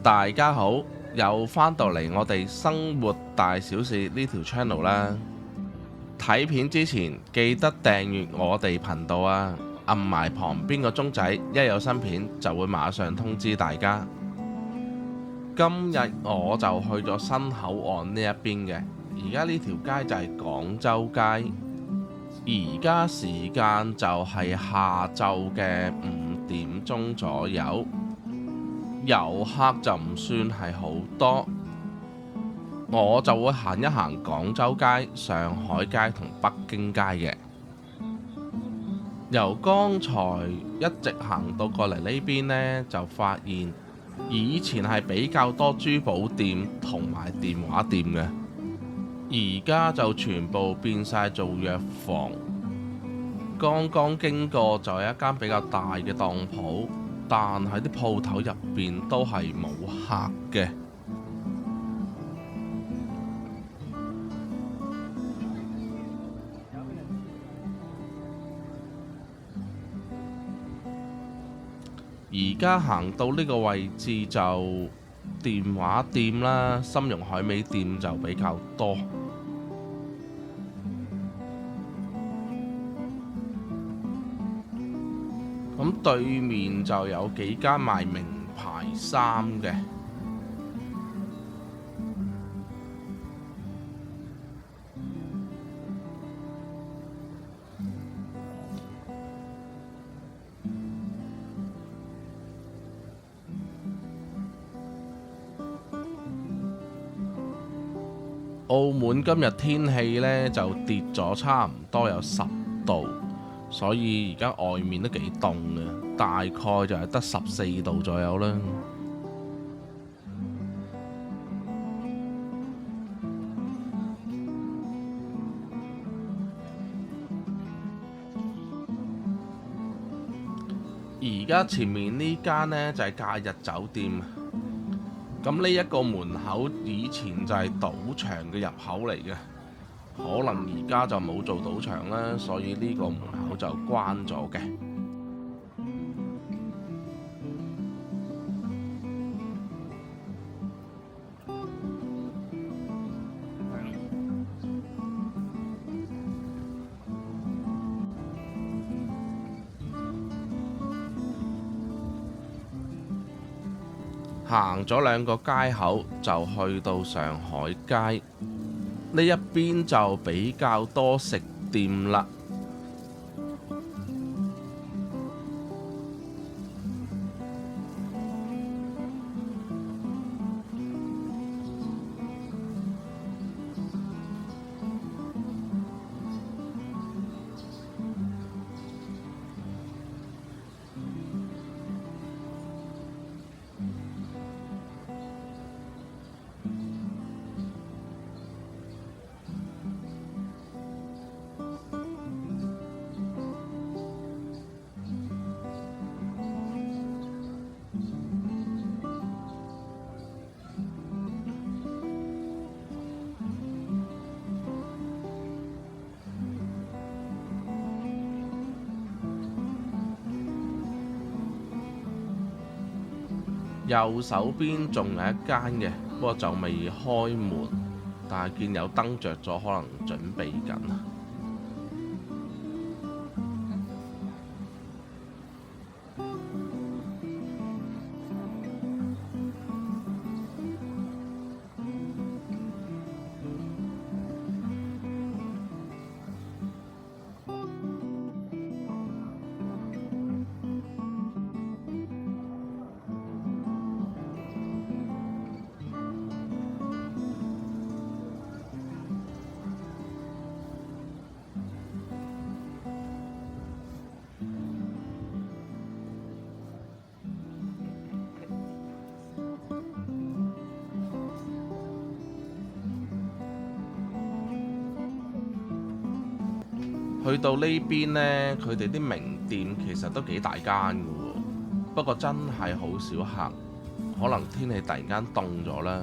大家好，又返到嚟我哋生活大小事呢條 channel 啦。睇片之前記得訂閱我哋頻道啊，撳埋旁邊個鐘仔，一有新片就會馬上通知大家。今日我就去咗新口岸呢一邊嘅，而家呢條街就係廣州街。而家時間就係下晝嘅5點鐘左右，遊客就唔算係好多。我就會行一行廣州街、上海街同北京街嘅。由剛才一直行到過嚟呢邊呢，就發現以前係比較多珠寶店同埋電話店嘅，而家就全部變晒做藥房。剛剛經過就有一間比較大嘅當鋪，但係啲鋪頭入邊都係冇客嘅。而家行到呢個位置就電話店啦，參茸海味店就比較多。咁對面就有幾間賣名牌衫嘅。澳門今日天氣呢就跌咗差唔多有10度，所以而家外面都幾凍嘅，大概就係得14度左右啦。而家前面呢間呢就係假日酒店。咁呢一個門口以前就係賭場嘅入口嚟嘅，可能而家就冇做賭場啦，所以呢個門口就關咗嘅。行咗2個街口就去到上海街，呢一邊就比較多食店啦。右手邊仲有一間嘅，不過就未開門，但係見有燈着咗，可能準備緊。去到呢邊呢，佢哋啲名店其實都幾大間㗎喎，不過真係好少客，可能天氣突然間凍咗啦。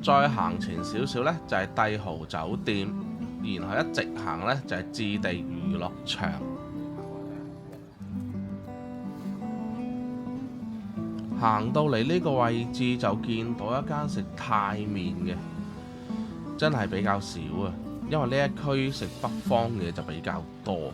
再行前少少呢，就係帝豪酒店，然後一直行呢，就係置地娛樂場。行到嚟呢個位置就見到一間食泰麵嘅，真係比較少啊，因為呢一區食北方嘅就比較多。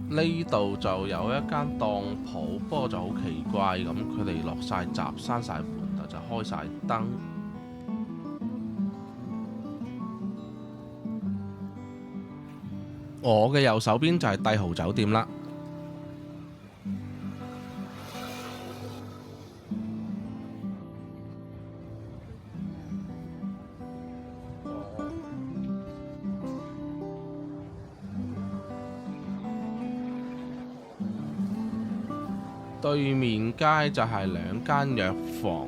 呢度就有一間當鋪，不過就好奇怪咁，佢哋落晒閘、閂晒門，但就開晒燈。我嘅右手邊就係帝豪酒店啦。對面街就係兩間藥房，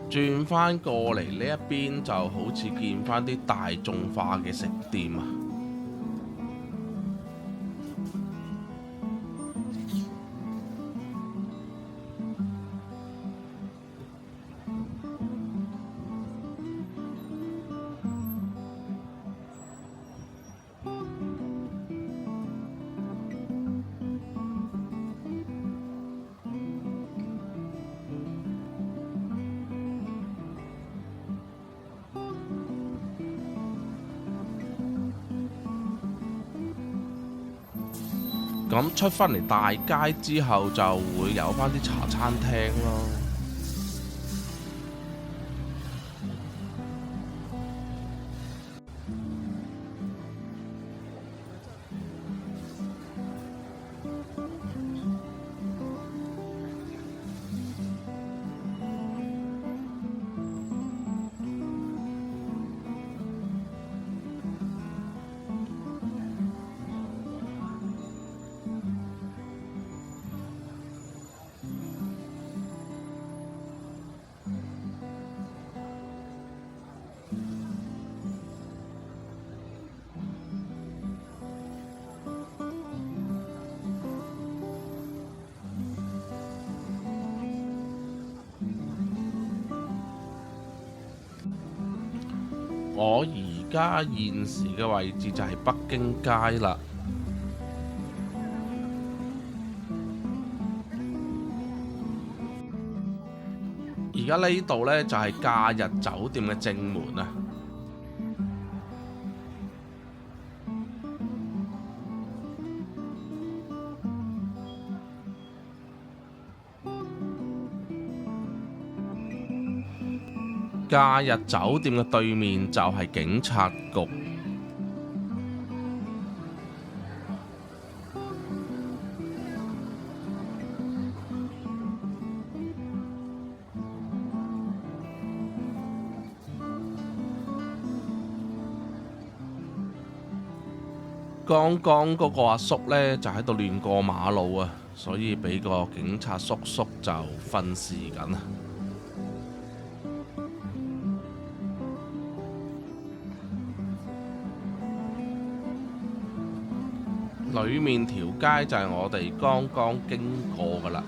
轉返過嚟呢一邊就好似見返啲大眾化嘅食店啊！咁出返嚟大街之後，就會有返啲茶餐廳咯。我而家現時嘅位置就係北京街啦。而家呢度呢，就係假日酒店嘅正門啊。假日酒店嘅對面就係警察局。剛剛嗰個阿叔呢，就喺度亂過馬路啊，所以俾個警察叔叔就訓示緊啊。裏面條街就係我哋剛剛經過㗎啦，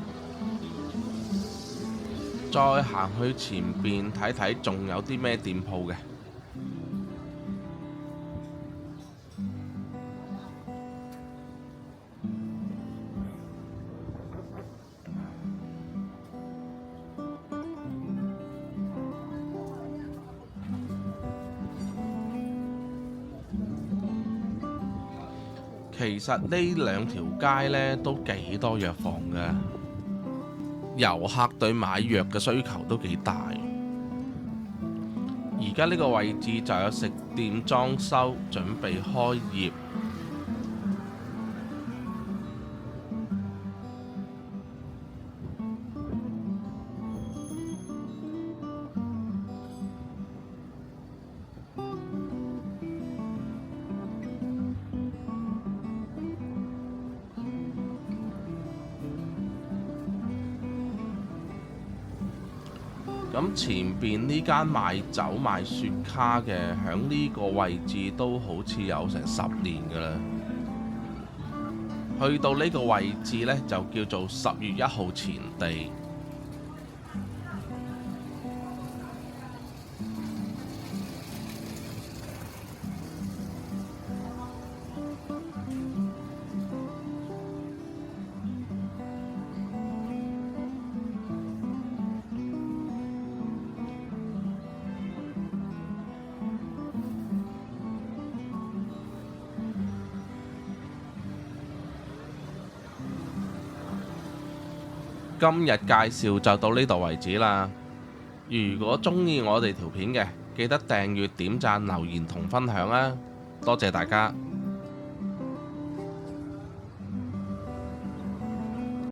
再行去前邊睇睇，仲有啲咩店鋪嘅。其實呢兩條街呢都幾多藥房嘅，遊客對買藥嘅需求都幾大。而家呢個位置就有食店裝修，準備開業。咁前邊呢間賣酒賣雪茄嘅，響呢個位置都好似有成10年㗎啦。去到呢個位置呢，就叫做10月1號前地。今日介紹就到呢度為止啦。如果鍾意我哋條片嘅，記得訂閱、點讚、留言同分享啊！多謝大家。